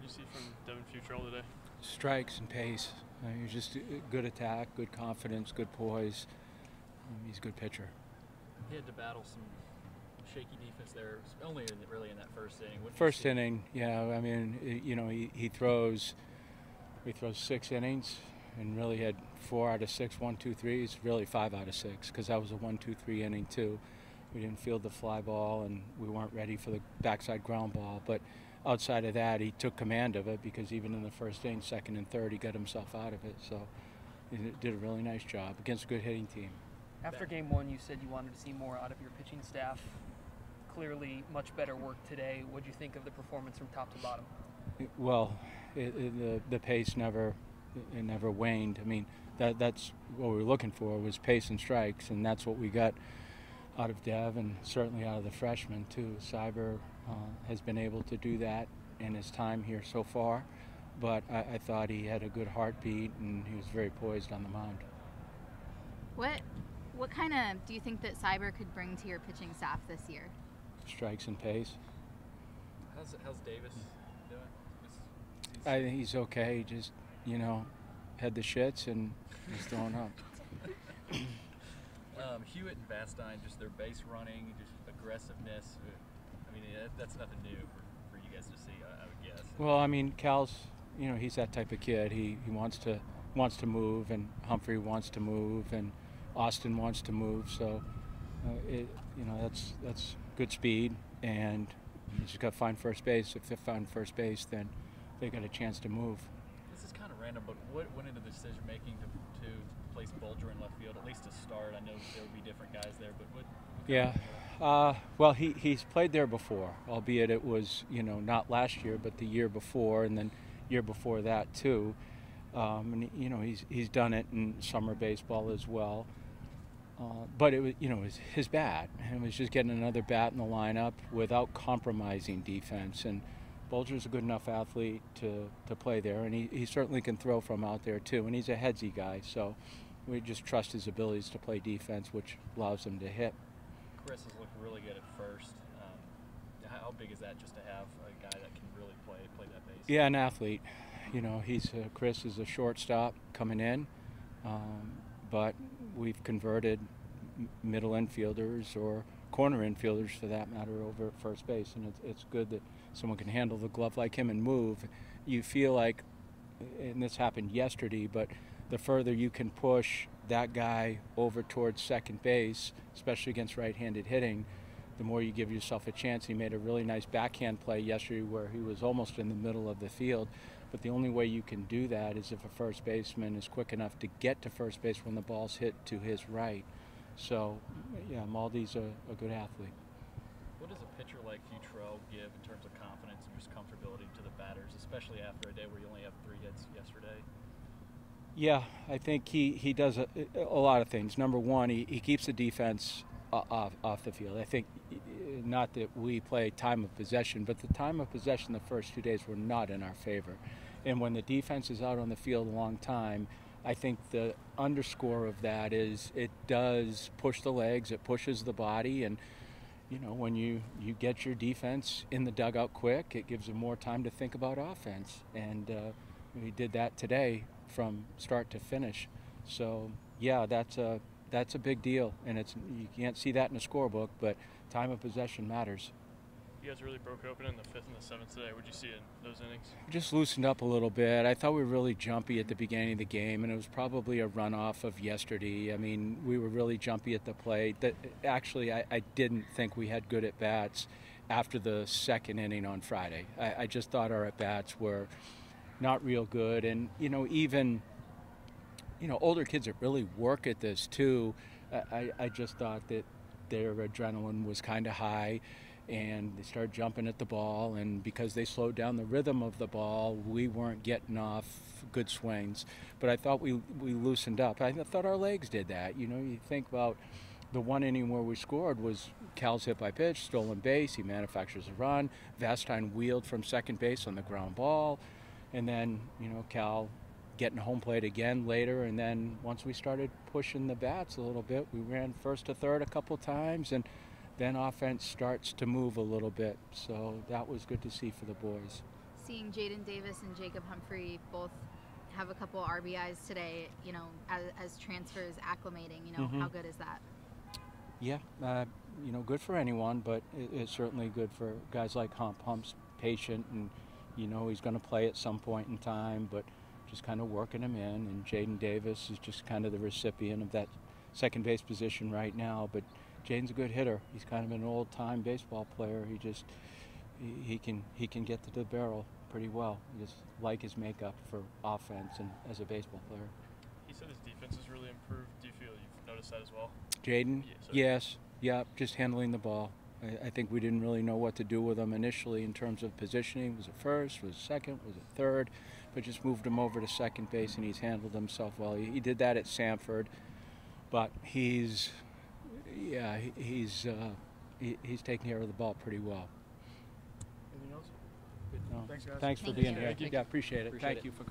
you see from Devin Futrell today? Strikes and pace. He's just good attack, good confidence, good poise. He's a good pitcher. He had to battle some shaky defense there, only really in that first inning. First inning, yeah. I mean, he throws 6 innings and really had 4 out of 6, 1, 2, 3. It's really 5 out of 6 because that was a 1, 2, 3 inning too. We didn't field the fly ball and we weren't ready for the backside ground ball. But outside of that, he took command of it because even in the first inning, second and third, he got himself out of it. So he did a really nice job against a good hitting team. After game one, you said you wanted to see more out of your pitching staff. Clearly, much better work today. What do you think of the performance from top to bottom? Well, the pace never waned. I mean, that's what we were looking for was pace and strikes, and that's what we got out of Dev and certainly out of the freshmen too. Cyber has been able to do that in his time here so far, but I thought he had a good heartbeat and he was very poised on the mound. What kind of do you think that Cyber could bring to your pitching staff this year? Strikes and pace. How's Davis doing? I think he's okay. Just had the shits and he's throwing up. Hewitt and Vastine, just their base running, just aggressiveness. I mean, that's nothing new for you guys to see, I would guess. Well, I mean, Cal's, he's that type of kid. He wants to move, and Humphrey wants to move, and Austin wants to move. So, that's good speed, and you just got to find first base. If they find first base, then they got a chance to move. This is kind of random, but what went into the decision making to place Bulger in left field, at least to start? I know there would be different guys there, but what yeah. Well, he's played there before, albeit it was not last year, but the year before, and then year before that too. And he's done it in summer baseball as well. But it was his bat, and it was just getting another bat in the lineup without compromising defense. And Bulger's a good enough athlete to play there, and he certainly can throw from out there too. And he's a headsy guy, so we just trust his abilities to play defense, which allows him to hit. Chris has looked really good at first. How big is that just to have a guy that can really play that base? Yeah, an athlete. Chris is a shortstop coming in, but we've converted middle infielders or corner infielders for that matter over at first base, and it's good that someone can handle the glove like him and move. You feel like, and this happened yesterday, but the further you can push that guy over towards second base, especially against right-handed hitting, the more you give yourself a chance. He made a really nice backhand play yesterday where he was almost in the middle of the field, but the only way you can do that is if a first baseman is quick enough to get to first base when the ball's hit to his right. So, yeah, Maldy's a good athlete. What does a pitcher like Futrell give in terms of confidence and just comfortability to the batters, especially after a day where you only have 3 hits yesterday? Yeah, I think he does a lot of things. Number one, he keeps the defense off the field. I think not that we play time of possession, but the time of possession the first 2 days were not in our favor. And when the defense is out on the field a long time, I think the underscore of that is it does push the legs, it pushes the body, and when you get your defense in the dugout quick, it gives them more time to think about offense. And we did that today from start to finish. So yeah, that's a big deal, and you can't see that in a scorebook, but time of possession matters. You guys really broke open in the 5th and the 7th today. What did you see in those innings? Just loosened up a little bit. I thought we were really jumpy at the beginning of the game, and it was probably a runoff of yesterday. I mean, we were really jumpy at the plate. Actually, I didn't think we had good at-bats after the second inning on Friday. I just thought our at-bats were not real good. And, even older kids that really work at this too, I just thought that their adrenaline was kind of high, and they started jumping at the ball, and because they slowed down the rhythm of the ball, we weren't getting off good swings. But I thought we loosened up. I thought our legs did that. You think about the one inning where we scored was Cal's hit by pitch, stolen base, he manufactures a run, Vastine wheeled from second base on the ground ball, and then Cal getting home plate again later, and then once we started pushing the bats a little bit, we ran first to third a couple times, and then offense starts to move a little bit. So that was good to see for the boys. seeing Jaden Davis and Jacob Humphrey both have a couple RBIs today, you know, as transfers acclimating, you know, how good is that? Yeah, you know, good for anyone, but it's certainly good for guys like Hump. Hump's patient, and you know he's going to play at some point in time, but just kind of working him in. And Jaden Davis is just kind of the recipient of that second base position right now. But Jaden's a good hitter. He's kind of an old-time baseball player. He can get to the barrel pretty well. I just like his makeup for offense and as a baseball player. He said his defense has really improved. Do you feel you've noticed that as well? Jaden? Yes. Yeah, just handling the ball. I think we didn't really know what to do with him initially in terms of positioning. Was it first? Was it second? Was it third? But just moved him over to second base, and he's handled himself well. He did that at Sanford, but he's taking care of the ball pretty well. Anything else? No. Thanks, guys. Thanks for Thank being you. here. Thank you. Yeah, appreciate it. Appreciate Thank it. you for coming.